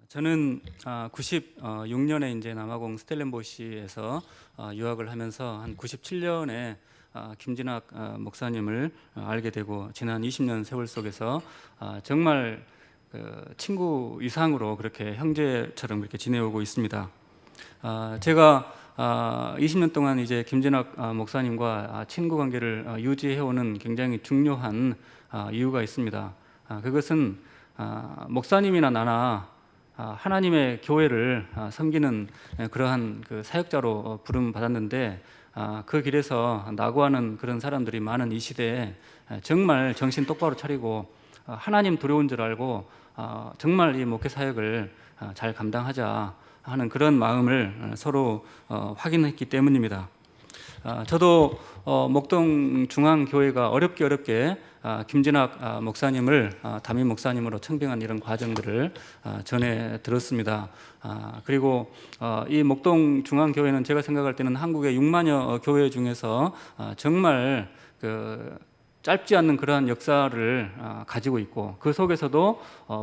저는 96년에 이제 남아공 스텔렌보시에서 유학을 하면서 한 97년에 김진학 목사님을 알게 되고 지난 20년 세월 속에서 정말 친구 이상으로 그렇게 형제처럼 그렇게 지내오고 있습니다. 제가 20년 동안 이제 김진학 목사님과 친구 관계를 유지해오는 굉장히 중요한 이유가 있습니다. 그것은 목사님이나 나나 하나님의 교회를 섬기는 그러한 그 사역자로 부름 받았는데 그 길에서 낙오하는 그런 사람들이 많은 이 시대에 정말 정신 똑바로 차리고 하나님 두려운 줄 알고 정말 이 목회 사역을 잘 감당하자 하는 그런 마음을 서로 확인했기 때문입니다. 저도 목동 중앙교회가 어렵게 김진학 목사님을 담임 목사님으로 청빙한 이런 과정들을 전해 들었습니다. 그리고 이 목동 중앙교회는 제가 생각할 때는 한국의 6만여 교회 중에서 정말 짧지 않는 그러한 역사를 가지고 있고 그 속에서도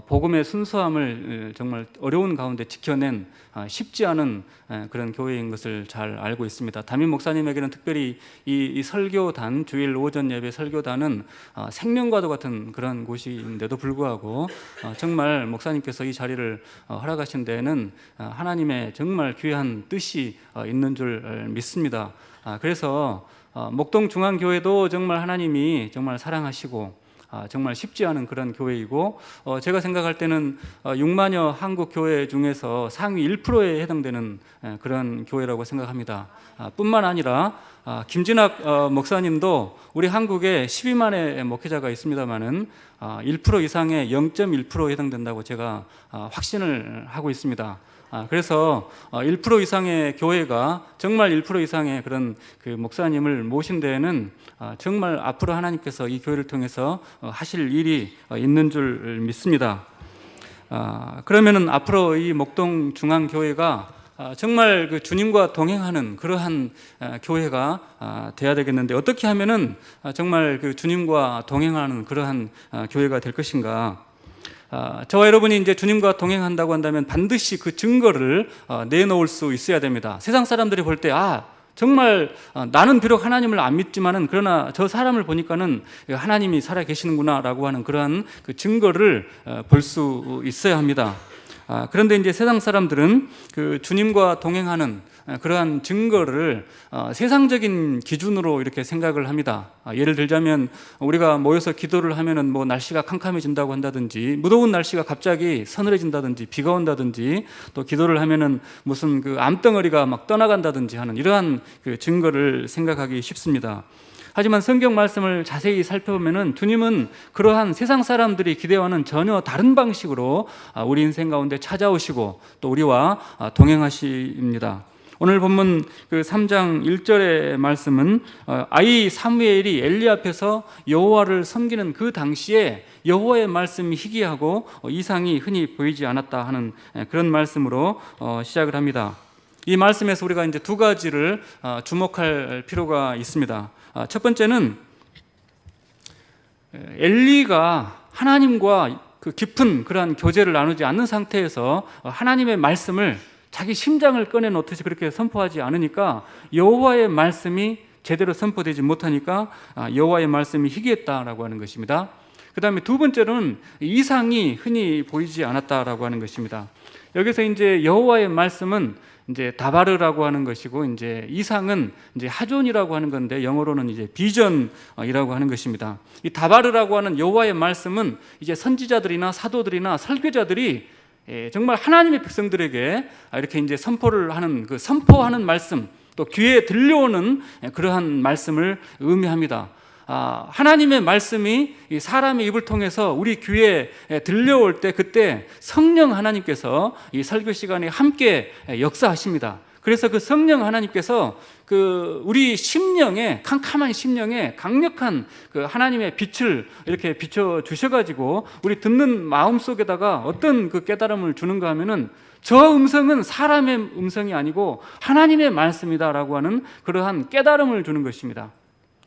복음의 순수함을 정말 어려운 가운데 지켜낸 쉽지 않은 그런 교회인 것을 잘 알고 있습니다. 담임 목사님에게는 특별히 이 설교단, 주일 오전 예배 설교단은 생명과도 같은 그런 곳인데도 불구하고 정말 목사님께서 이 자리를 허락하신 데에는 하나님의 정말 귀한 뜻이 있는 줄 믿습니다. 그래서 목동 중앙교회도 정말 하나님이 정말 사랑하시고 정말 쉽지 않은 그런 교회이고 제가 생각할 때는 6만여 한국 교회 중에서 상위 1%에 해당되는 그런 교회라고 생각합니다. 뿐만 아니라 김진학 목사님도 우리 한국에 12만의 목회자가 있습니다마는 1% 이상의 0.1%에 해당된다고 제가 확신을 하고 있습니다. 그래서 1% 이상의 교회가 정말 1% 이상의 그런 그 목사님을 모신 데에는 정말 앞으로 하나님께서 이 교회를 통해서 하실 일이 있는 줄 믿습니다. 그러면은 앞으로 이 목동 중앙교회가 정말 그 주님과 동행하는 그러한 교회가 돼야 되겠는데 어떻게 하면은 정말 그 주님과 동행하는 그러한 교회가 될 것인가? 저와 여러분이 이제 주님과 동행한다고 한다면 반드시 그 증거를 내놓을 수 있어야 됩니다. 세상 사람들이 볼 때 정말 나는 비록 하나님을 안 믿지만은 그러나 저 사람을 보니까는 하나님이 살아 계시는구나라고 하는 그러한 그 증거를 볼 수 있어야 합니다. 그런데 이제 세상 사람들은 그 주님과 동행하는 그러한 증거를 세상적인 기준으로 이렇게 생각을 합니다. 예를 들자면 우리가 모여서 기도를 하면은 뭐 날씨가 캄캄해진다고 한다든지 무더운 날씨가 갑자기 서늘해진다든지 비가 온다든지 또 기도를 하면은 무슨 그 암덩어리가 막 떠나간다든지 하는 이러한 그 증거를 생각하기 쉽습니다. 하지만 성경 말씀을 자세히 살펴보면은 주님은 그러한 세상 사람들이 기대와는 전혀 다른 방식으로 우리 인생 가운데 찾아오시고 또 우리와 동행하십니다. 오늘 본문 그 3장 1절의 말씀은 아이 사무엘이 엘리 앞에서 여호와를 섬기는 그 당시에 여호와의 말씀이 희귀하고 이상이 흔히 보이지 않았다 하는 그런 말씀으로 시작을 합니다. 이 말씀에서 우리가 이제 두 가지를 주목할 필요가 있습니다. 첫 번째는 엘리가 하나님과 그 깊은 그러한 교제를 나누지 않는 상태에서 하나님의 말씀을 자기 심장을 꺼내놓듯이 그렇게 선포하지 않으니까 여호와의 말씀이 제대로 선포되지 못하니까 여호와의 말씀이 희귀했다라고 하는 것입니다. 그 다음에 두 번째로는 이상이 흔히 보이지 않았다라고 하는 것입니다. 여기서 이제 여호와의 말씀은 이제 다바르라고 하는 것이고 이제 이상은 이제 하존이라고 하는 건데 영어로는 이제 비전이라고 하는 것입니다. 이 다바르라고 하는 여호와의 말씀은 이제 선지자들이나 사도들이나 설교자들이 정말 하나님의 백성들에게 이렇게 이제 선포를 하는 그 선포하는 말씀 또 귀에 들려오는 그러한 말씀을 의미합니다. 하나님의 말씀이 사람의 입을 통해서 우리 귀에 들려올 때 그때 성령 하나님께서 이 설교 시간에 함께 역사하십니다. 그래서 그 성령 하나님께서 그 우리 심령에 캄캄한 심령에 강력한 그 하나님의 빛을 이렇게 비춰 주셔가지고 우리 듣는 마음 속에다가 어떤 그 깨달음을 주는가 하면은 저 음성은 사람의 음성이 아니고 하나님의 말씀이다라고 하는 그러한 깨달음을 주는 것입니다.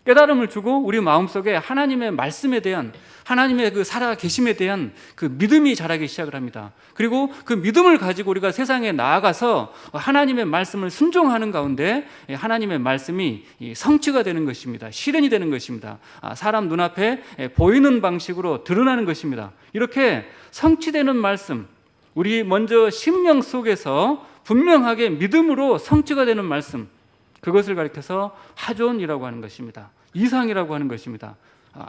깨달음을 주고 우리 마음속에 하나님의 말씀에 대한, 하나님의 그 살아 계심에 대한 그 믿음이 자라기 시작을 합니다. 그리고 그 믿음을 가지고 우리가 세상에 나아가서 하나님의 말씀을 순종하는 가운데 하나님의 말씀이 성취가 되는 것입니다. 실현이 되는 것입니다. 사람 눈앞에 보이는 방식으로 드러나는 것입니다. 이렇게 성취되는 말씀, 우리 먼저 심령 속에서 분명하게 믿음으로 성취가 되는 말씀, 그것을 가리켜서 하존이라고 하는 것입니다. 이상이라고 하는 것입니다.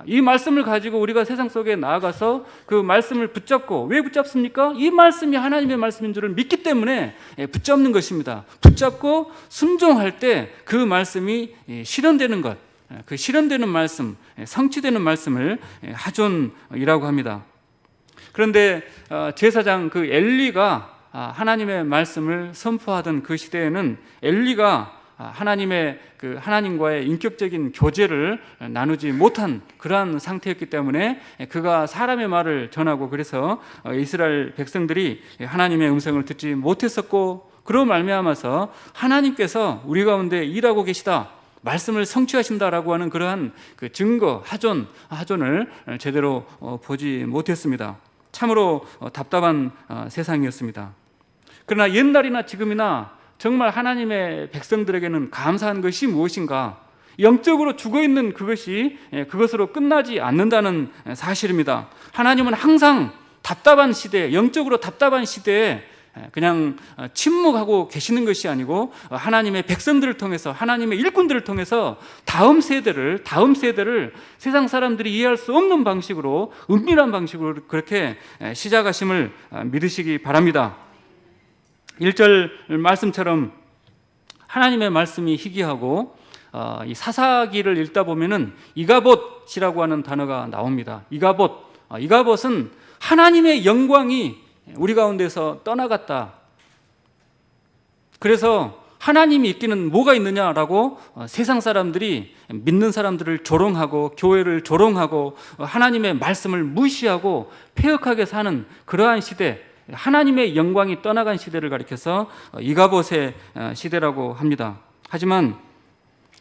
이 말씀을 가지고 우리가 세상 속에 나아가서 그 말씀을 붙잡고, 왜 붙잡습니까? 이 말씀이 하나님의 말씀인 줄을 믿기 때문에 붙잡는 것입니다. 붙잡고 순종할 때 그 말씀이 실현되는 것, 그 실현되는 말씀, 성취되는 말씀을 하존이라고 합니다. 그런데 제사장 그 엘리가 하나님의 말씀을 선포하던 그 시대에는 엘리가 하나님과의 인격적인 교제를 나누지 못한 그러한 상태였기 때문에 그가 사람의 말을 전하고, 그래서 이스라엘 백성들이 하나님의 음성을 듣지 못했었고, 그로 말미암아서 하나님께서 우리 가운데 일하고 계시다, 말씀을 성취하신다라고 하는 그러한 그 증거, 하존을 제대로 보지 못했습니다. 참으로 답답한 세상이었습니다. 그러나 옛날이나 지금이나 정말 하나님의 백성들에게는 감사한 것이 무엇인가? 영적으로 죽어있는 그것으로 끝나지 않는다는 사실입니다. 하나님은 항상 답답한 시대에, 영적으로 답답한 시대에 그냥 침묵하고 계시는 것이 아니고 하나님의 백성들을 통해서, 하나님의 일꾼들을 통해서 다음 세대를 세상 사람들이 이해할 수 없는 방식으로, 은밀한 방식으로 그렇게 시작하심을 믿으시기 바랍니다. 1절 말씀처럼 하나님의 말씀이 희귀하고, 이 사사기를 읽다 보면은 이가봇이라고 하는 단어가 나옵니다. 이가봇은 하나님의 영광이 우리 가운데서 떠나갔다. 그래서 하나님이 있기는 뭐가 있느냐라고 세상 사람들이 믿는 사람들을 조롱하고, 교회를 조롱하고, 하나님의 말씀을 무시하고 폐역하게 사는 그러한 시대, 하나님의 영광이 떠나간 시대를 가리켜서 이가봇의 시대라고 합니다. 하지만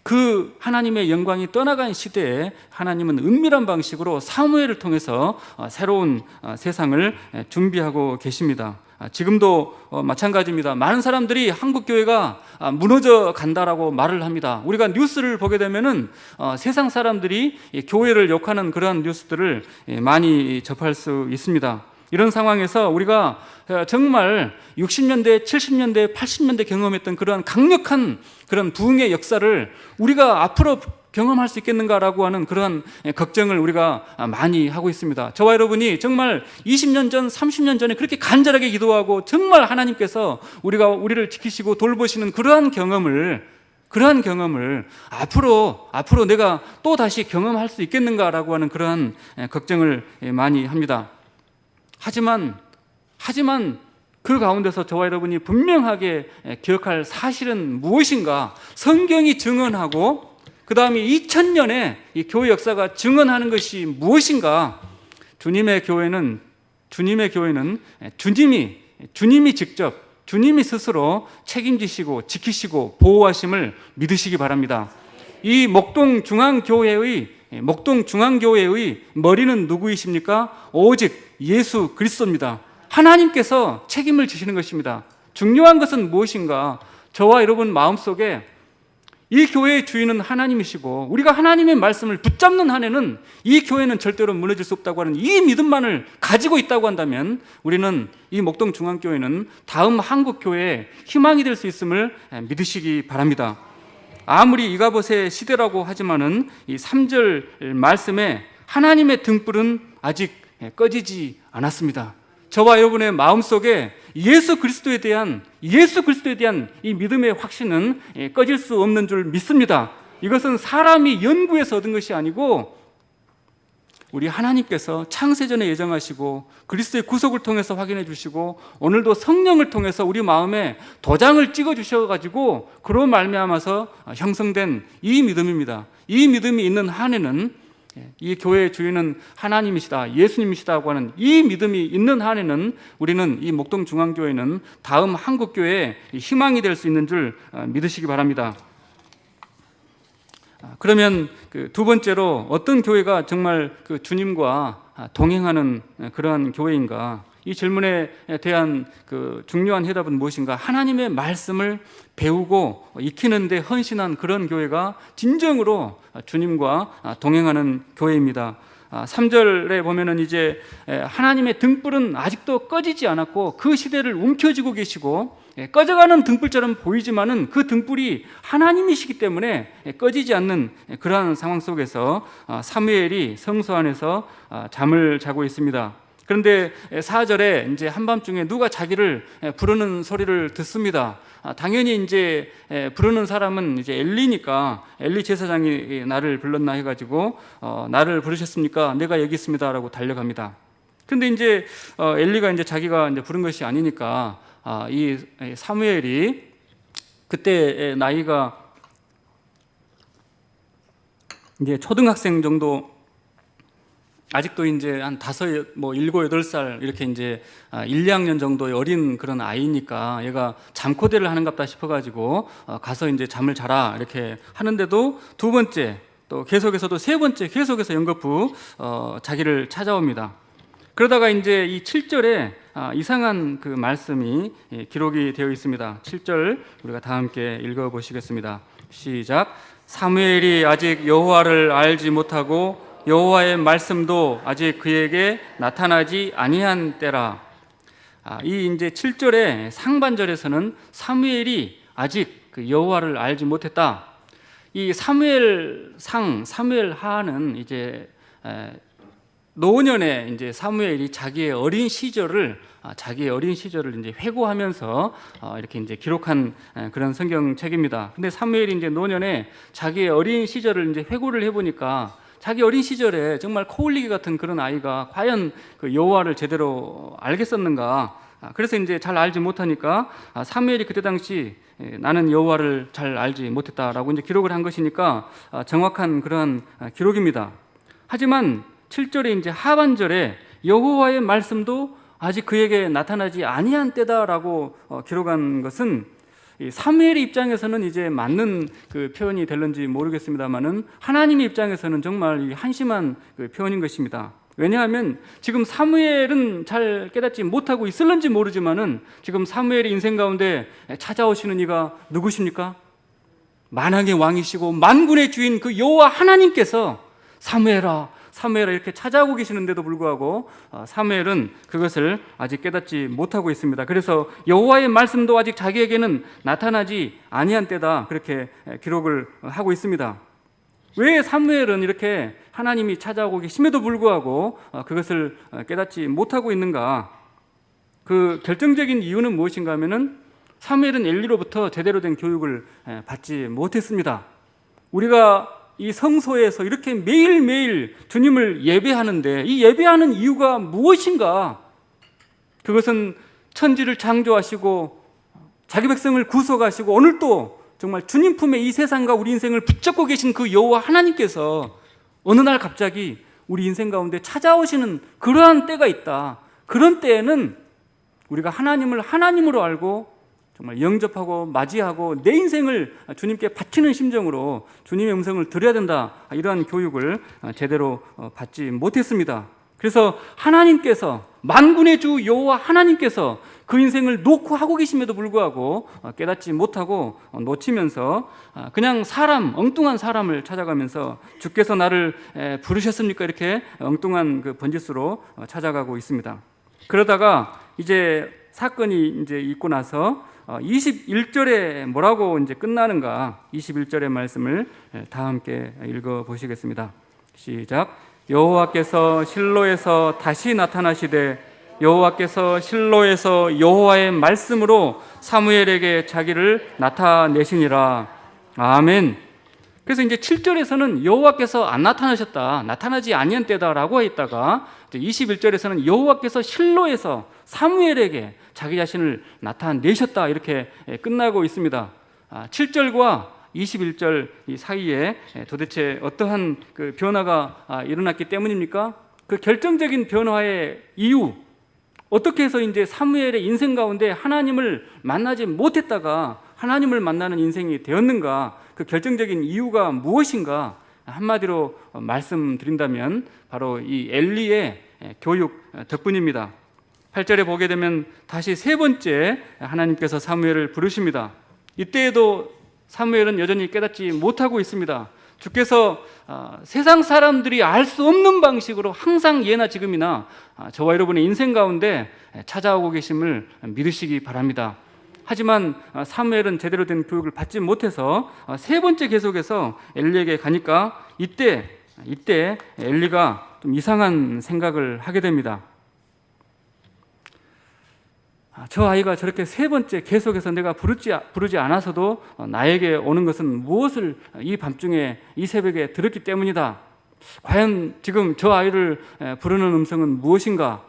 그 하나님의 영광이 떠나간 시대에 하나님은 은밀한 방식으로 사무엘을 통해서 새로운 세상을 준비하고 계십니다. 지금도 마찬가지입니다. 많은 사람들이 한국 교회가 무너져 간다라고 말을 합니다. 우리가 뉴스를 보게 되면은 세상 사람들이 교회를 욕하는 그러한 뉴스들을 많이 접할 수 있습니다. 이런 상황에서 우리가 정말 60년대, 70년대, 80년대 경험했던 그러한 강력한 그런 부흥의 역사를 우리가 앞으로 경험할 수 있겠는가라고 하는 그러한 걱정을 우리가 많이 하고 있습니다. 저와 여러분이 정말 20년 전, 30년 전에 그렇게 간절하게 기도하고 정말 하나님께서 우리를 지키시고 돌보시는 그러한 경험을 앞으로 내가 또 다시 경험할 수 있겠는가라고 하는 그러한 걱정을 많이 합니다. 하지만 그 가운데서 저와 여러분이 분명하게 기억할 사실은 무엇인가? 성경이 증언하고 그 다음에 2000년에 이 교회 역사가 증언하는 것이 무엇인가? 주님의 교회는 주님이 직접, 주님이 스스로 책임지시고 지키시고 보호하심을 믿으시기 바랍니다. 이 목동 중앙교회의 머리는 누구이십니까? 오직 예수 그리스도입니다. 하나님께서 책임을 지시는 것입니다. 중요한 것은 무엇인가? 저와 여러분 마음속에 이 교회의 주인은 하나님이시고 우리가 하나님의 말씀을 붙잡는 한에는 이 교회는 절대로 무너질 수 없다고 하는 이 믿음만을 가지고 있다고 한다면 우리는 이 목동 중앙교회는 다음 한국교회의 희망이 될 수 있음을 믿으시기 바랍니다. 아무리 이가봇의 시대라고 하지만은 이 3절 말씀에 하나님의 등불은 아직 꺼지지 않았습니다. 저와 여러분의 마음속에 예수 그리스도에 대한 이 믿음의 확신은 꺼질 수 없는 줄 믿습니다. 이것은 사람이 연구해서 얻은 것이 아니고 우리 하나님께서 창세전에 예정하시고 그리스도의 구속을 통해서 확인해 주시고 오늘도 성령을 통해서 우리 마음에 도장을 찍어 주셔가지고 그로 말미암아서 형성된 이 믿음입니다. 이 믿음이 있는 한에는 이 교회의 주인은 하나님이시다, 예수님이시다고 하는 이 믿음이 있는 한에는 우리는 이 목동 중앙교회는 다음 한국교회의 희망이 될 수 있는 줄 믿으시기 바랍니다. 그러면 그 두 번째로 어떤 교회가 정말 그 주님과 동행하는 그러한 교회인가? 이 질문에 대한 그 중요한 해답은 무엇인가? 하나님의 말씀을 배우고 익히는데 헌신한 그런 교회가 진정으로 주님과 동행하는 교회입니다. 3절에 보면은 이제 하나님의 등불은 아직도 꺼지지 않았고 그 시대를 움켜쥐고 계시고 꺼져가는 등불처럼 보이지만은 그 등불이 하나님이시기 때문에 꺼지지 않는 그러한 상황 속에서 사무엘이 성소 안에서 잠을 자고 있습니다. 그런데 4절에 이제 한밤중에 누가 자기를 부르는 소리를 듣습니다. 당연히 이제 부르는 사람은 이제 엘리니까 엘리 제사장이 나를 불렀나 해가지고 나를 부르셨습니까? 내가 여기 있습니다라고 달려갑니다. 근데 이제 엘리가 이제 자기가 이제 부른 것이 아니니까 이 사무엘이 그때 나이가 이제 초등학생 정도, 아직도 이제 한 7, 7, 8살 이렇게 이제 1, 2학년 정도의 어린 그런 아이니까 얘가 잠코대를 하는갑다 싶어가지고 가서 이제 잠을 자라 이렇게 하는데도 두 번째 또 계속해서도 세 번째 계속해서 연거푸 자기를 찾아옵니다. 그러다가 이제 이 7절에 이상한 그 말씀이 기록이 되어 있습니다. 7절 우리가 다 함께 읽어보시겠습니다. 시작. 사무엘이 아직 여호와를 알지 못하고 여호와의 말씀도 아직 그에게 나타나지 아니한 때라. 이 이제 7절의 상반절에서는 사무엘이 아직 그 여호와를 알지 못했다. 이 사무엘하는 이제 노년에 이제 사무엘이 자기의 어린 시절을 이제 회고하면서 이렇게 이제 기록한 그런 성경책입니다. 근데 사무엘이 이제 노년에 자기의 어린 시절을 이제 회고를 해보니까 자기 어린 시절에 정말 코 올리기 같은 그런 아이가 과연 그 여호와를 제대로 알겠었는가? 그래서 이제 잘 알지 못하니까 사무엘이 그때 당시 나는 여호와를 잘 알지 못했다라고 이제 기록을 한 것이니까 정확한 그러한 기록입니다. 하지만 7절에 이제 하반절에 여호와의 말씀도 아직 그에게 나타나지 아니한 때다라고 기록한 것은 이 사무엘의 입장에서는 이제 맞는 그 표현이 될는지 모르겠습니다만은 하나님의 입장에서는 정말 한심한 그 표현인 것입니다. 왜냐하면 지금 사무엘은 잘 깨닫지 못하고 있을는지 모르지만은 지금 사무엘의 인생 가운데 찾아오시는 이가 누구십니까? 만왕의 왕이시고 만군의 주인 그 여호와 하나님께서 사무엘아 이렇게 찾아오고 계시는데도 불구하고 사무엘은 그것을 아직 깨닫지 못하고 있습니다. 그래서 여호와의 말씀도 아직 자기에게는 나타나지 아니한 때다 그렇게 기록을 하고 있습니다. 왜 사무엘은 이렇게 하나님이 찾아오고 계심에도 불구하고 그것을 깨닫지 못하고 있는가? 그 결정적인 이유는 무엇인가 하면은 사무엘은 엘리로부터 제대로 된 교육을 받지 못했습니다. 우리가 이 성소에서 이렇게 매일매일 주님을 예배하는데 이 예배하는 이유가 무엇인가? 그것은 천지를 창조하시고 자기 백성을 구속하시고 오늘 또 정말 주님 품에 이 세상과 우리 인생을 붙잡고 계신 그 여호와 하나님께서 어느 날 갑자기 우리 인생 가운데 찾아오시는 그러한 때가 있다. 그런 때에는 우리가 하나님을 하나님으로 알고 정말 영접하고 맞이하고 내 인생을 주님께 바치는 심정으로 주님의 음성을 들어야 된다. 이러한 교육을 제대로 받지 못했습니다. 그래서 하나님께서 만군의 주 여호와 하나님께서 그 인생을 놓고 하고 계심에도 불구하고 깨닫지 못하고 놓치면서 그냥 엉뚱한 사람을 찾아가면서 주께서 나를 부르셨습니까? 이렇게 엉뚱한 그 번짓수로 찾아가고 있습니다. 그러다가 이제 사건이 이제 있고 나서 21절에 뭐라고 이제 끝나는가? 21절의 말씀을 다 함께 읽어 보시겠습니다. 시작. 여호와께서 실로에서 다시 나타나시되 여호와께서 실로에서 여호와의 말씀으로 사무엘에게 자기를 나타내시니라. 아멘. 그래서 이제 7절에서는 여호와께서 안 나타나셨다, 나타나지 아니한 때다라고 했다가 21절에서는 여호와께서 실로에서 사무엘에게 자기 자신을 나타내셨다 이렇게 끝나고 있습니다. 7절과 21절 이 사이에 도대체 어떠한 그 변화가 일어났기 때문입니까? 그 결정적인 변화의 이유, 어떻게 해서 이제 사무엘의 인생 가운데 하나님을 만나지 못했다가 하나님을 만나는 인생이 되었는가? 그 결정적인 이유가 무엇인가? 한마디로 말씀드린다면 바로 이 엘리의 교육 덕분입니다. 8절에 보게 되면 다시 세 번째 하나님께서 사무엘을 부르십니다. 이때에도 사무엘은 여전히 깨닫지 못하고 있습니다. 주께서 세상 사람들이 알 수 없는 방식으로 항상 예나 지금이나 저와 여러분의 인생 가운데 찾아오고 계심을 믿으시기 바랍니다. 하지만 사무엘은 제대로 된 교육을 받지 못해서 세 번째 계속해서 엘리에게 가니까 이때 엘리가 좀 이상한 생각을 하게 됩니다. 저 아이가 저렇게 세 번째 계속해서 내가 부르지 않아서도 나에게 오는 것은 무엇을 이 밤중에 이 새벽에 들었기 때문이다. 과연 지금 저 아이를 부르는 음성은 무엇인가?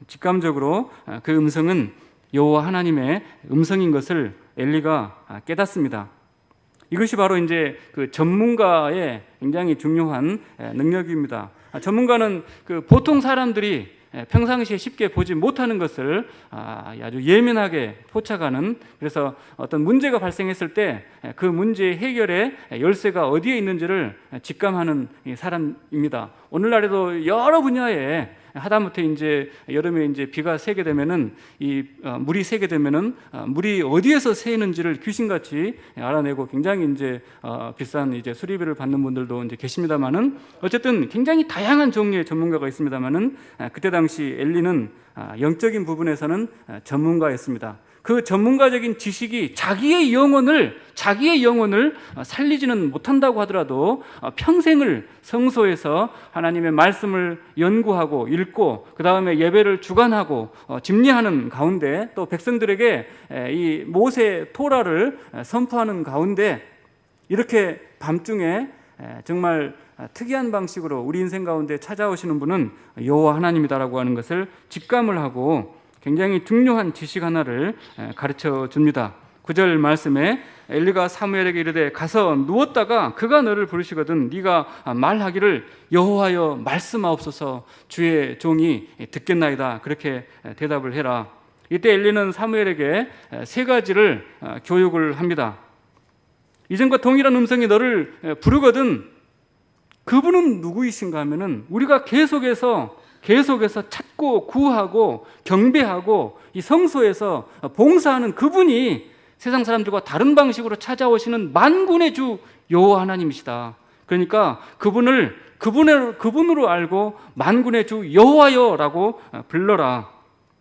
직감적으로 그 음성은 여호와 하나님의 음성인 것을 엘리가 깨닫습니다. 이것이 바로 이제 그 전문가의 굉장히 중요한 능력입니다. 전문가는 그 보통 사람들이 평상시에 쉽게 보지 못하는 것을 아주 예민하게 포착하는, 그래서 어떤 문제가 발생했을 때 그 문제 해결의 열쇠가 어디에 있는지를 직감하는 사람입니다. 오늘날에도 여러 분야에 하다못해 이제 여름에 이제 비가 새게 되면은 물이 새게 되면은 물이 어디에서 새는지를 귀신같이 알아내고 굉장히 이제 비싼 이제 수리비를 받는 분들도 이제 계십니다만은, 어쨌든 굉장히 다양한 종류의 전문가가 있습니다만은 그때 당시 엘리는 영적인 부분에서는 전문가였습니다. 그 전문가적인 지식이 자기의 영혼을 살리지는 못한다고 하더라도 평생을 성소에서 하나님의 말씀을 연구하고 읽고 그 다음에 예배를 주관하고 집례하는 가운데, 또 백성들에게 이 모세 토라를 선포하는 가운데 이렇게 밤중에 정말 특이한 방식으로 우리 인생 가운데 찾아오시는 분은 여호와 하나님이다라고 하는 것을 직감을 하고 굉장히 중요한 지식 하나를 가르쳐 줍니다. 9절 말씀에 엘리가 사무엘에게 이르되 가서 누웠다가 그가 너를 부르시거든 네가 말하기를 여호와여 말씀하옵소서 주의 종이 듣겠나이다. 그렇게 대답을 해라. 이때 엘리는 사무엘에게 세 가지를 교육을 합니다. 이전과 동일한 음성이 너를 부르거든 그분은 누구이신가 하면은 우리가 계속해서 찾고 구하고 경배하고 이 성소에서 봉사하는 그분이 세상 사람들과 다른 방식으로 찾아오시는 만군의 주 여호와 하나님이시다. 그러니까 그분으로 알고 만군의 주 여호와여라고 불러라.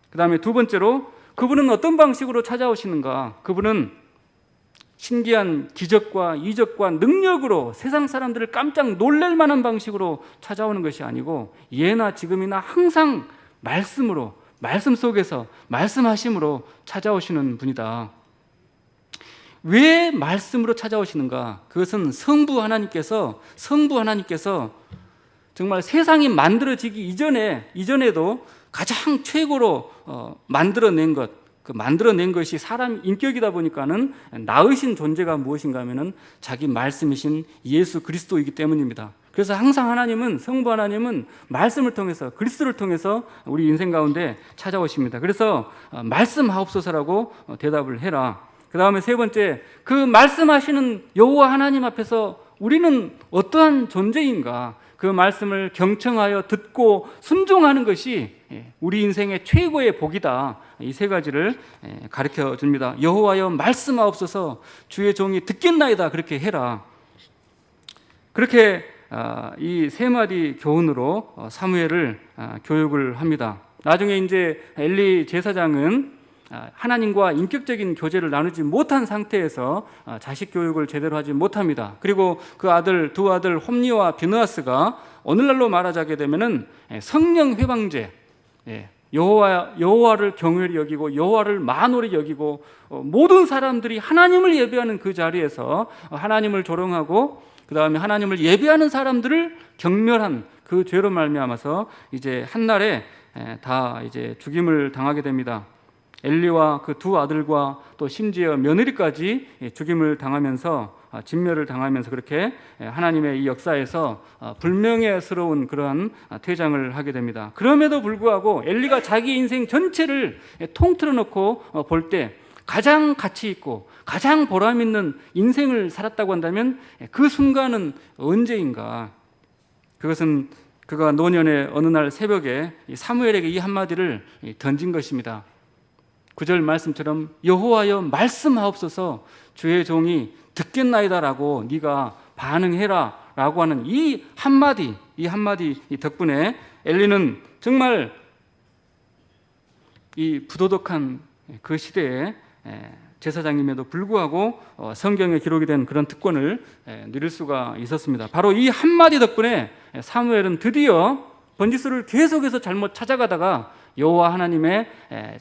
그 다음에 두 번째로 그분은 어떤 방식으로 찾아오시는가? 그분은 신기한 기적과 이적과 능력으로 세상 사람들을 깜짝 놀랄 만한 방식으로 찾아오는 것이 아니고 예나 지금이나 항상 말씀 속에서 말씀하심으로 찾아오시는 분이다. 왜 말씀으로 찾아오시는가? 그것은 성부 하나님께서 정말 세상이 만들어지기 이전에도 가장 최고로 만들어낸 것, 그 만들어낸 것이 사람 인격이다 보니까는 나으신 존재가 무엇인가 하면은 자기 말씀이신 예수 그리스도이기 때문입니다. 그래서 항상 성부 하나님은 말씀을 통해서, 그리스도를 통해서 우리 인생 가운데 찾아오십니다. 그래서 말씀하옵소서라고 대답을 해라. 그 다음에 세 번째, 그 말씀하시는 여호와 하나님 앞에서 우리는 어떠한 존재인가? 그 말씀을 경청하여 듣고 순종하는 것이 우리 인생의 최고의 복이다. 이 세 가지를 가르쳐 줍니다. 여호와여 말씀하옵소서 주의 종이 듣겠나이다. 그렇게 해라. 그렇게 이 세 마디 교훈으로 사무엘을 교육을 합니다. 나중에 이제 엘리 제사장은 하나님과 인격적인 교제를 나누지 못한 상태에서 자식 교육을 제대로 하지 못합니다. 그리고 그 두 아들 홈니와 비느하스가 오늘날로 말하자게 되면은 성령 회방제, 여호와를 경외히 여기고 여호와를 만홀히 여기고 모든 사람들이 하나님을 예배하는 그 자리에서 하나님을 조롱하고 그 다음에 하나님을 예배하는 사람들을 경멸한 그 죄로 말미암아서 이제 한날에 다 이제 죽임을 당하게 됩니다. 엘리와 그 두 아들과 또 심지어 며느리까지 죽임을 당하면서 진멸을 당하면서 그렇게 하나님의 이 역사에서 불명예스러운 그러한 퇴장을 하게 됩니다. 그럼에도 불구하고 엘리가 자기 인생 전체를 통틀어 놓고 볼 때 가장 가치 있고 가장 보람 있는 인생을 살았다고 한다면 그 순간은 언제인가? 그것은 그가 노년의 어느 날 새벽에 사무엘에게 이 한마디를 던진 것입니다. 9절 말씀처럼 여호와여 말씀하옵소서 주의 종이 듣겠나이다라고 네가 반응해라 라고 하는 이 한마디 덕분에 엘리는 정말 이 부도덕한 그 시대에 제사장임에도 불구하고 성경에 기록이 된 그런 특권을 누릴 수가 있었습니다. 바로 이 한마디 덕분에 사무엘은 드디어 번지수를 계속해서 잘못 찾아가다가 여호와 하나님의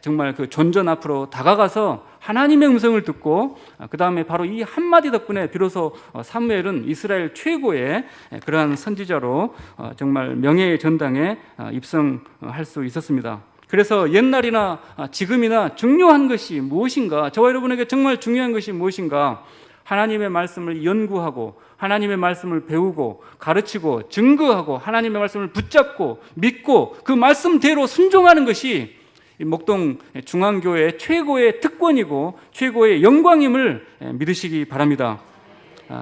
정말 그 존전 앞으로 다가가서 하나님의 음성을 듣고 그 다음에 바로 이 한마디 덕분에 비로소 사무엘은 이스라엘 최고의 그러한 선지자로 정말 명예의 전당에 입성할 수 있었습니다. 그래서 옛날이나 지금이나 중요한 것이 무엇인가? 저와 여러분에게 정말 중요한 것이 무엇인가? 하나님의 말씀을 연구하고 하나님의 말씀을 배우고 가르치고 증거하고 하나님의 말씀을 붙잡고 믿고 그 말씀대로 순종하는 것이 목동 중앙교회의 최고의 특권이고 최고의 영광임을 믿으시기 바랍니다.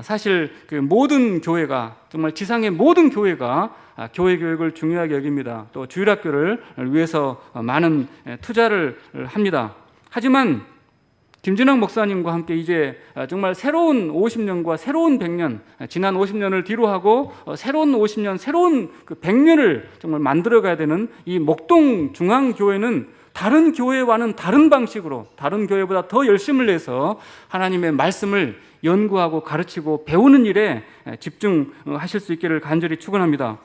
사실 그 모든 교회가 정말 지상의 모든 교회가 교회 교육을 중요하게 여깁니다. 또 주일학교를 위해서 많은 투자를 합니다. 하지만 김진학 목사님과 함께 이제 정말 새로운 50년과 새로운 100년, 지난 50년을 뒤로 하고 새로운 50년, 새로운 그 100년을 정말 만들어가야 되는 이 목동 중앙교회는 다른 교회와는 다른 방식으로 다른 교회보다 더 열심을 내서 하나님의 말씀을 연구하고 가르치고 배우는 일에 집중하실 수 있기를 간절히 축원합니다.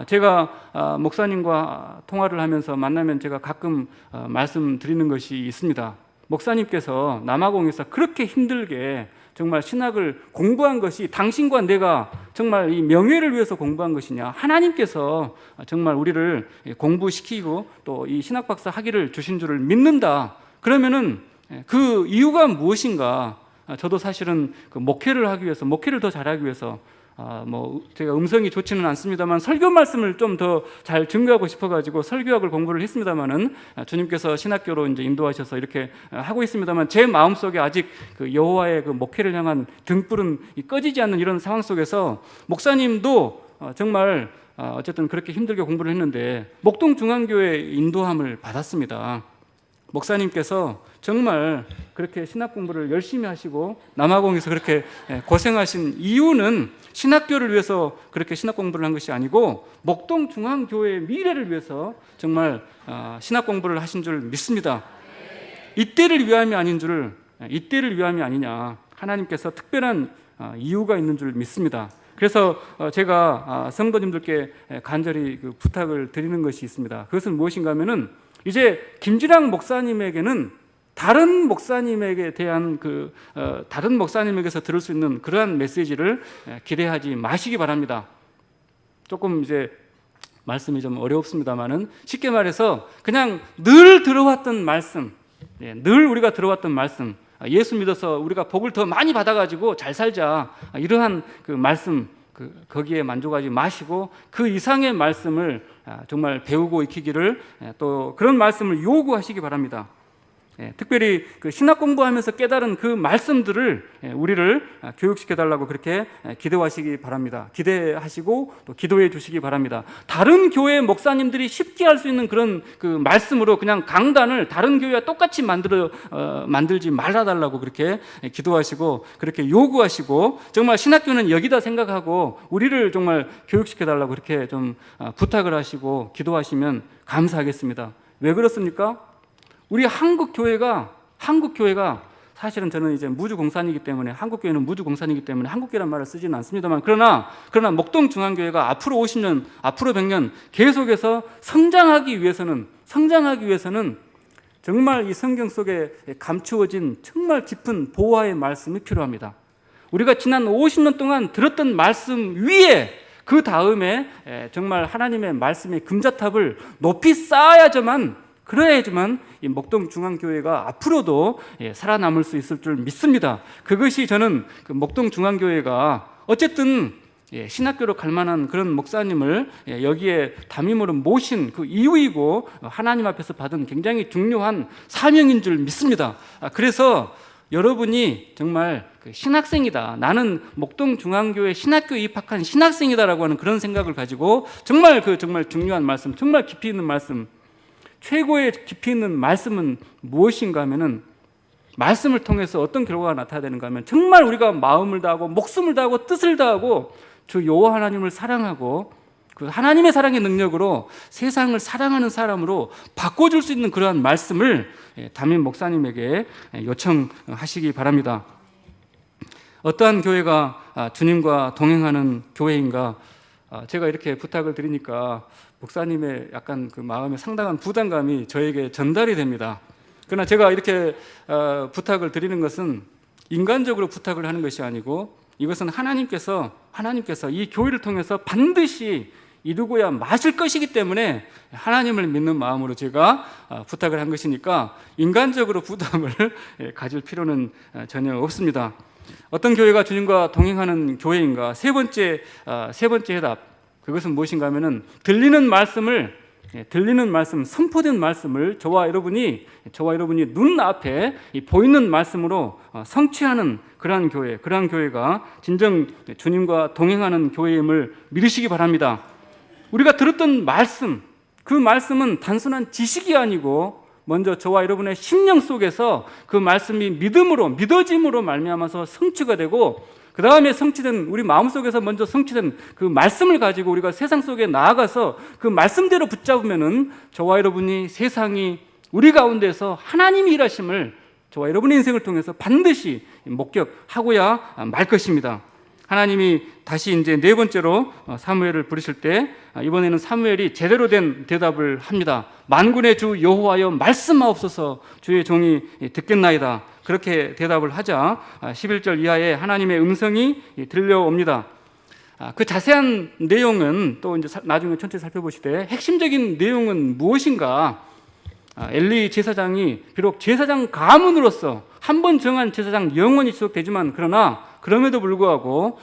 제가 목사님과 통화를 하면서 만나면 제가 가끔 말씀드리는 것이 있습니다. 목사님께서 남아공에서 그렇게 힘들게 정말 신학을 공부한 것이 당신과 내가 정말 이 명예를 위해서 공부한 것이냐? 하나님께서 정말 우리를 공부시키고 또 이 신학 박사 학위를 주신 줄을 믿는다. 그러면은 그 이유가 무엇인가? 저도 사실은 그 목회를 하기 위해서, 목회를 더 잘하기 위해서 제가 음성이 좋지는 않습니다만 설교 말씀을 좀 더 잘 증거하고 싶어가지고 설교학을 공부를 했습니다만은 주님께서 신학교로 이제 인도하셔서 이렇게 하고 있습니다만 제 마음 속에 아직 그 여호와의 그 목회를 향한 등불은 꺼지지 않는 이런 상황 속에서 목사님도 정말 어쨌든 그렇게 힘들게 공부를 했는데 목동 중앙교회 인도함을 받았습니다. 목사님께서 정말 그렇게 신학 공부를 열심히 하시고 남아공에서 그렇게 고생하신 이유는 신학교를 위해서 그렇게 신학 공부를 한 것이 아니고 목동 중앙교회의 미래를 위해서 정말 신학 공부를 하신 줄 믿습니다. 이때를 위함이 아닌 줄을, 이때를 위함이 아니냐, 하나님께서 특별한 이유가 있는 줄 믿습니다. 그래서 제가 성도님들께 간절히 그 부탁을 드리는 것이 있습니다. 그것은 무엇인가 하면은 이제 김진학 목사님에게는 다른 목사님에게 대한 다른 목사님에게서 들을 수 있는 그러한 메시지를 기대하지 마시기 바랍니다. 조금 이제 말씀이 좀 어렵습니다만은 쉽게 말해서 그냥 늘 들어왔던 말씀, 늘 우리가 들어왔던 말씀, 예수 믿어서 우리가 복을 더 많이 받아가지고 잘 살자, 이러한 그 말씀, 거기에 만족하지 마시고 그 이상의 말씀을 정말 배우고 익히기를, 또 그런 말씀을 요구하시기 바랍니다. 특별히 그 신학 공부하면서 깨달은 그 말씀들을 우리를 교육시켜달라고 그렇게 기도하시기 바랍니다. 기대하시고 또 기도해 주시기 바랍니다. 다른 교회 목사님들이 쉽게 할 수 있는 그런 그 말씀으로 그냥 강단을 다른 교회와 똑같이 만들지 말아달라고 그렇게 기도하시고 그렇게 요구하시고, 정말 신학교는 여기다 생각하고 우리를 정말 교육시켜달라고 그렇게 좀 부탁을 하시고 기도하시면 감사하겠습니다. 왜 그렇습니까? 우리 한국 교회가 사실은 저는 이제 무주공산이기 때문에, 한국교회는 무주공산이기 때문에 한국교회란 말을 쓰지는 않습니다만, 그러나 목동 중앙교회가 앞으로 50년, 앞으로 100년 계속해서 성장하기 위해서는 정말 이 성경 속에 감추어진 정말 깊은 보화의 말씀이 필요합니다. 우리가 지난 50년 동안 들었던 말씀 위에 그 다음에 정말 하나님의 말씀의 금자탑을 높이 쌓아야지만, 그래야지만 이 목동 중앙교회가 앞으로도 살아남을 수 있을 줄 믿습니다. 그것이 저는 그 목동 중앙교회가 어쨌든 신학교로 갈 만한 그런 목사님을 여기에 담임으로 모신 그 이유이고 하나님 앞에서 받은 굉장히 중요한 사명인 줄 믿습니다. 그래서 여러분이 정말 신학생이다, 나는 목동중앙교회 신학교 입학한 신학생이다라고 하는 그런 생각을 가지고 정말 중요한 말씀, 정말 깊이 있는 말씀, 최고의 깊이 있는 말씀은 무엇인가 하면은, 말씀을 통해서 어떤 결과가 나타나는가 하면 정말 우리가 마음을 다하고 목숨을 다하고 뜻을 다하고 주 여호와 하나님을 사랑하고 그 하나님의 사랑의 능력으로 세상을 사랑하는 사람으로 바꿔줄 수 있는 그러한 말씀을 담임 목사님에게 요청하시기 바랍니다. 어떠한 교회가 주님과 동행하는 교회인가? 제가 이렇게 부탁을 드리니까 목사님의 약간 그 마음에 상당한 부담감이 저에게 전달이 됩니다. 그러나 제가 이렇게 부탁을 드리는 것은 인간적으로 부탁을 하는 것이 아니고, 이것은 하나님께서 이 교회를 통해서 반드시 이루고야 마실 것이기 때문에 하나님을 믿는 마음으로 제가 부탁을 한 것이니까 인간적으로 부담을 가질 필요는 전혀 없습니다. 어떤 교회가 주님과 동행하는 교회인가? 세 번째 해답, 그것은 무엇인가 하면은 들리는 말씀, 선포된 말씀을 저와 여러분이 눈앞에 보이는 말씀으로 성취하는 그러한 교회가 진정 주님과 동행하는 교회임을 믿으시기 바랍니다. 우리가 들었던 말씀, 그 말씀은 단순한 지식이 아니고 먼저 저와 여러분의 심령 속에서 그 말씀이 믿어짐으로 말미암아서 성취가 되고, 그 다음에 우리 마음속에서 먼저 성취된 그 말씀을 가지고 우리가 세상 속에 나아가서 그 말씀대로 붙잡으면은 저와 여러분이, 세상이 우리 가운데서 하나님이 일하심을 저와 여러분의 인생을 통해서 반드시 목격하고야 말 것입니다. 하나님이 다시 이제 네 번째로 사무엘을 부르실 때, 이번에는 사무엘이 제대로 된 대답을 합니다. 만군의 주 여호와여 말씀하옵소서, 주의 종이 듣겠나이다. 그렇게 대답을 하자 11절 이하에 하나님의 음성이 들려옵니다. 그 자세한 내용은 또 이제 나중에 천천히 살펴보시되, 핵심적인 내용은 무엇인가? 엘리 제사장이 비록 제사장 가문으로서 한 번 정한 제사장 영원히 지속되지만, 그럼에도 불구하고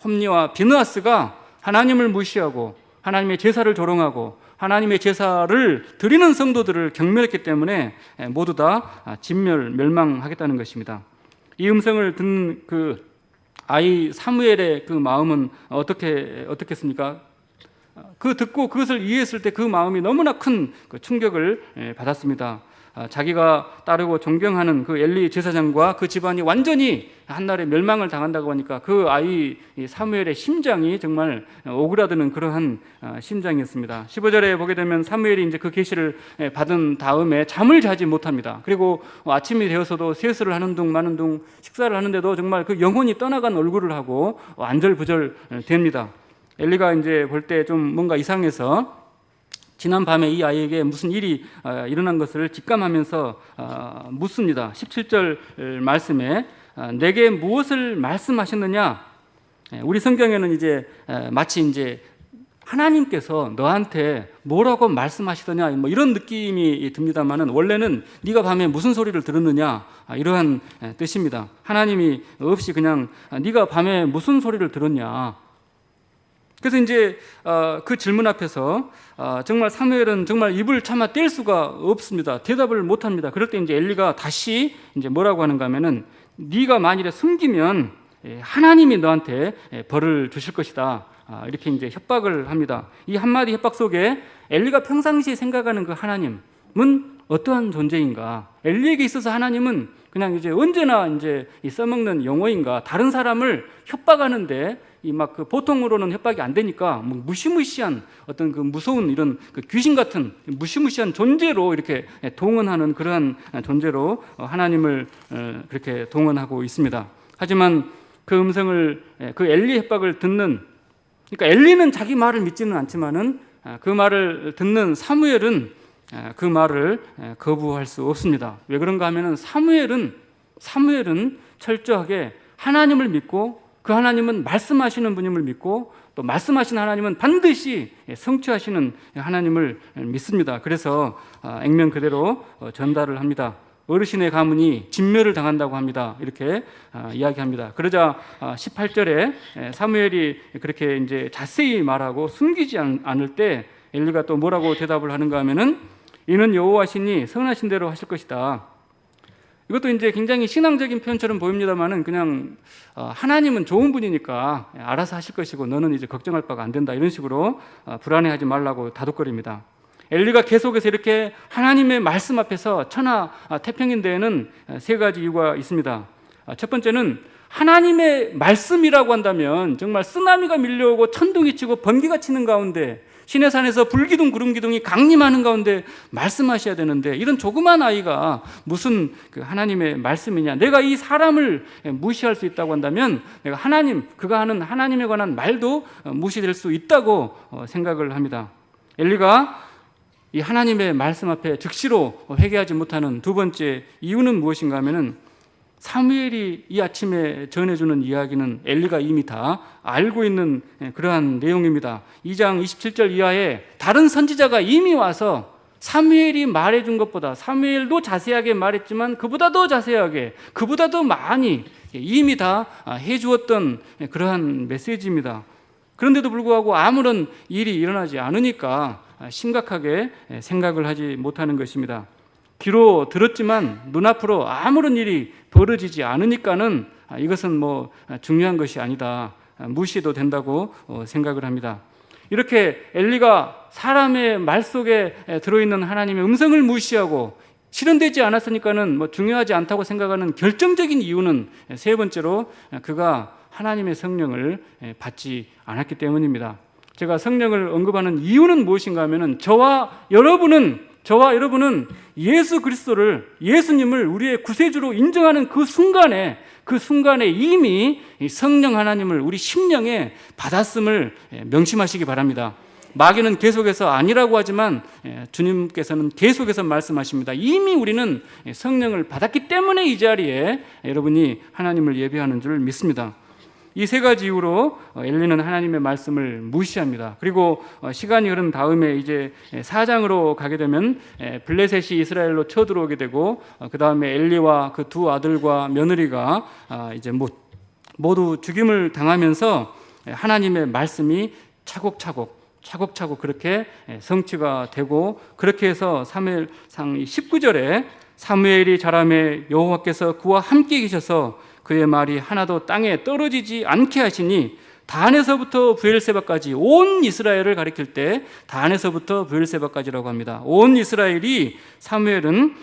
홈리와 비느하스가 하나님을 무시하고 하나님의 제사를 조롱하고 하나님의 제사를 드리는 성도들을 경멸했기 때문에 모두 다 멸망하겠다는 것입니다. 이 음성을 듣는 그 아이 사무엘의 그 마음은 어떻겠습니까? 듣고 그것을 이해했을 때 그 마음이 너무나 큰 충격을 받았습니다. 자기가 따르고 존경하는 그 엘리 제사장과 그 집안이 완전히 한날에 멸망을 당한다고 하니까 그 아이 사무엘의 심장이 정말 오그라드는 그러한 심장이었습니다. 15절에 보게 되면 사무엘이 이제 그 계시를 받은 다음에 잠을 자지 못합니다. 그리고 아침이 되어서도 세수를 하는 둥 마는 둥 식사를 하는데도 정말 그 영혼이 떠나간 얼굴을 하고 안절부절 됩니다. 엘리가 이제 볼 때 좀 뭔가 이상해서 지난 밤에 이 아이에게 무슨 일이 일어난 것을 직감하면서 묻습니다. 17절 말씀에 내게 무엇을 말씀하셨느냐? 우리 성경에는 이제 마치 이제 하나님께서 너한테 뭐라고 말씀하시더냐 뭐 이런 느낌이 듭니다만은, 원래는 네가 밤에 무슨 소리를 들었느냐 이러한 뜻입니다. 하나님이 없이 그냥 네가 밤에 무슨 소리를 들었냐. 그래서 이제 그 질문 앞에서 정말 사무엘은 정말 입을 차마 뗄 수가 없습니다. 대답을 못합니다. 그럴 때 이제 엘리가 다시 이제 뭐라고 하는가 하면은, 네가 만일에 숨기면 하나님이 너한테 벌을 주실 것이다. 이렇게 이제 협박을 합니다. 이 한마디 협박 속에 엘리가 평상시에 생각하는 그 하나님은 어떠한 존재인가? 엘리에게 있어서 하나님은 그냥 이제 언제나 이제 써먹는 용어인가? 다른 사람을 협박하는데 이 막 그 보통으로는 협박이 안 되니까 뭐 무시무시한 어떤 그 무서운 이런 그 귀신 같은 무시무시한 존재로 이렇게 동원하는 그러한 존재로 하나님을 그렇게 동원하고 있습니다. 하지만 그 음성을, 그 엘리 협박을 듣는, 그러니까 엘리는 자기 말을 믿지는 않지만은 그 말을 듣는 사무엘은 그 말을 거부할 수 없습니다. 왜 그런가 하면은 사무엘은 철저하게 하나님을 믿고, 그 하나님은 말씀하시는 분임을 믿고, 또 말씀하신 하나님은 반드시 성취하시는 하나님을 믿습니다. 그래서 액면 그대로 전달을 합니다. 어르신의 가문이 진멸을 당한다고 합니다. 이렇게 이야기합니다. 그러자 18절에 사무엘이 그렇게 이제 자세히 말하고 숨기지 않을 때 엘리가 또 뭐라고 대답을 하는가 하면은 이는 여호와시니 선하신 대로 하실 것이다. 이것도 이제 굉장히 신앙적인 표현처럼 보입니다만은 그냥 하나님은 좋은 분이니까 알아서 하실 것이고 너는 이제 걱정할 바가 안 된다, 이런 식으로 불안해하지 말라고 다독거립니다. 엘리가 계속해서 이렇게 하나님의 말씀 앞에서 천하태평인 데에는 세 가지 이유가 있습니다. 첫 번째는 하나님의 말씀이라고 한다면 정말 쓰나미가 밀려오고 천둥이 치고 번개가 치는 가운데 시내산에서 불기둥 구름기둥이 강림하는 가운데 말씀하셔야 되는데, 이런 조그만 아이가 무슨 그 하나님의 말씀이냐, 내가 이 사람을 무시할 수 있다고 한다면 내가 그가 하는 하나님에 관한 말도 무시될 수 있다고 생각을 합니다. 엘리가 이 하나님의 말씀 앞에 즉시로 회개하지 못하는 두 번째 이유는 무엇인가 하면은 사무엘이 이 아침에 전해주는 이야기는 엘리가 이미 다 알고 있는 그러한 내용입니다. 2장 27절 이하에 다른 선지자가 이미 와서 사무엘이 말해준 것보다, 사무엘도 자세하게 말했지만 그보다 더 자세하게, 그보다 더 많이 이미 다 해주었던 그러한 메시지입니다. 그런데도 불구하고 아무런 일이 일어나지 않으니까 심각하게 생각을 하지 못하는 것입니다. 귀로 들었지만 눈앞으로 아무런 일이 벌어지지 않으니까는 이것은 뭐 중요한 것이 아니다, 무시해도 된다고 생각을 합니다. 이렇게 엘리가 사람의 말 속에 들어있는 하나님의 음성을 무시하고 실현되지 않았으니까는 뭐 중요하지 않다고 생각하는 결정적인 이유는 세 번째로 그가 하나님의 성령을 받지 않았기 때문입니다. 제가 성령을 언급하는 이유는 무엇인가 하면은 저와 여러분은 예수 그리스도를, 예수님을 우리의 구세주로 인정하는 그 순간에 이미 성령 하나님을 우리 심령에 받았음을 명심하시기 바랍니다. 마귀는 계속해서 아니라고 하지만 주님께서는 계속해서 말씀하십니다. 이미 우리는 성령을 받았기 때문에 이 자리에 여러분이 하나님을 예배하는 줄 믿습니다. 이 세 가지 이유로 엘리는 하나님의 말씀을 무시합니다. 그리고 시간이 흐른 다음에 이제 4장으로 가게 되면 블레셋이 이스라엘로 쳐들어오게 되고, 그 다음에 엘리와 그 두 아들과 며느리가 이제 모두 죽임을 당하면서 하나님의 말씀이 차곡차곡 그렇게 성취가 되고, 그렇게 해서 사무엘상 19절에 사무엘이 자라매 여호와께서 그와 함께 계셔서 그의 말이 하나도 땅에 떨어지지 않게 하시니, 단에서부터 브엘세바까지 온 이스라엘을 가리킬 때 단에서부터 브엘세바까지라고 합니다. 온 이스라엘이 사무엘은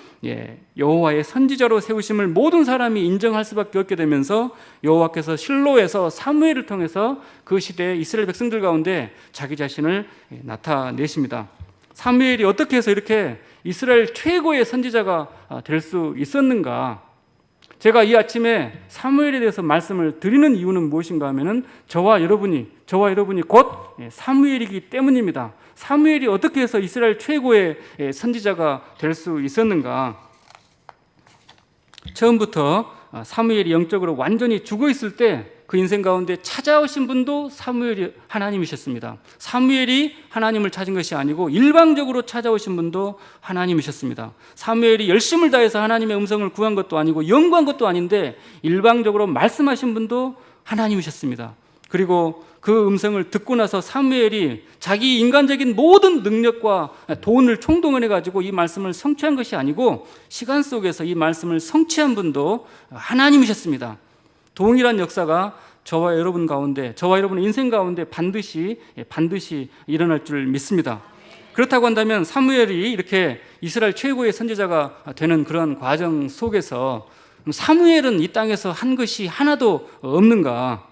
여호와의 선지자로 세우심을 모든 사람이 인정할 수밖에 없게 되면서 여호와께서 실로에서 사무엘을 통해서 그 시대의 이스라엘 백성들 가운데 자기 자신을 나타내십니다. 사무엘이 어떻게 해서 이렇게 이스라엘 최고의 선지자가 될 수 있었는가? 제가 이 아침에 사무엘에 대해서 말씀을 드리는 이유는 무엇인가 하면은 저와 여러분이 곧 사무엘이기 때문입니다. 사무엘이 어떻게 해서 이스라엘 최고의 선지자가 될 수 있었는가? 처음부터 사무엘이 영적으로 완전히 죽어 있을 때 그 인생 가운데 찾아오신 분도 사무엘이 하나님이셨습니다. 사무엘이 하나님을 찾은 것이 아니고 일방적으로 찾아오신 분도 하나님이셨습니다. 사무엘이 열심을 다해서 하나님의 음성을 구한 것도 아니고 연구한 것도 아닌데 일방적으로 말씀하신 분도 하나님이셨습니다. 그리고 그 음성을 듣고 나서 사무엘이 자기 인간적인 모든 능력과 돈을 총동원해 가지고 이 말씀을 성취한 것이 아니고 시간 속에서 이 말씀을 성취한 분도 하나님이셨습니다. 동일한 역사가 저와 여러분 가운데, 저와 여러분의 인생 가운데 반드시 일어날 줄 믿습니다. 그렇다고 한다면 사무엘이 이렇게 이스라엘 최고의 선지자가 되는 그런 과정 속에서 사무엘은 이 땅에서 한 것이 하나도 없는가?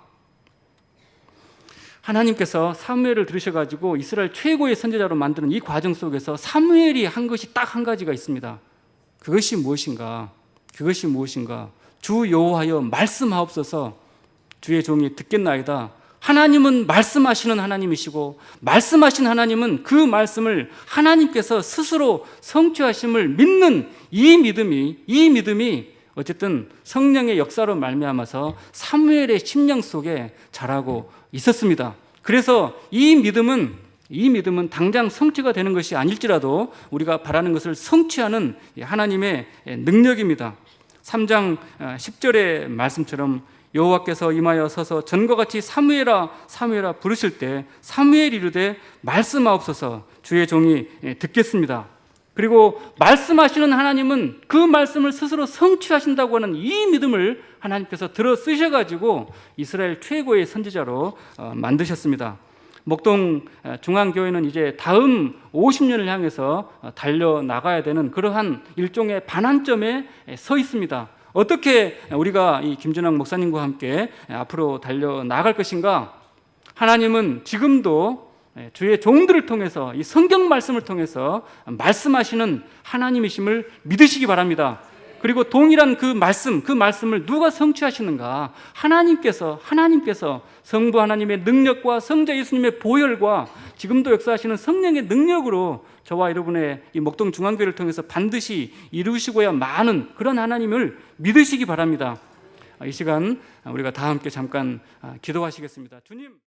하나님께서 사무엘을 들으셔가지고 이스라엘 최고의 선지자로 만드는 이 과정 속에서 사무엘이 한 것이 딱 한 가지가 있습니다. 그것이 무엇인가? 주 여호와여 말씀하옵소서. 주의 종이 듣겠나이다. 하나님은 말씀하시는 하나님이시고 말씀하신 하나님은 그 말씀을 하나님께서 스스로 성취하심을 믿는 이 믿음이 어쨌든 성령의 역사로 말미암아서 사무엘의 심령 속에 자라고 있었습니다. 그래서 이 믿음은 이 믿음은 당장 성취가 되는 것이 아닐지라도 우리가 바라는 것을 성취하는 하나님의 능력입니다. 3장 10절의 말씀처럼 여호와께서 임하여 서서 전과 같이 사무엘아 사무엘아 부르실 때 사무엘이 이르되 말씀하옵소서 주의 종이 듣겠습니다. 그리고 말씀하시는 하나님은 그 말씀을 스스로 성취하신다고 하는 이 믿음을 하나님께서 들어 쓰셔가지고 이스라엘 최고의 선지자로 만드셨습니다. 목동 중앙교회는 이제 다음 50년을 향해서 달려나가야 되는 그러한 일종의 반환점에 서 있습니다. 어떻게 우리가 이 김진학 목사님과 함께 앞으로 달려나갈 것인가? 하나님은 지금도 주의 종들을 통해서 이 성경 말씀을 통해서 말씀하시는 하나님이심을 믿으시기 바랍니다. 그리고 동일한 그 말씀을 누가 성취하시는가? 하나님께서 성부 하나님의 능력과 성자 예수님의 보혈과 지금도 역사하시는 성령의 능력으로 저와 여러분의 이 목동 중앙교회를 통해서 반드시 이루시고야 마는 그런 하나님을 믿으시기 바랍니다. 이 시간 우리가 다 함께 잠깐 기도하시겠습니다. 주님.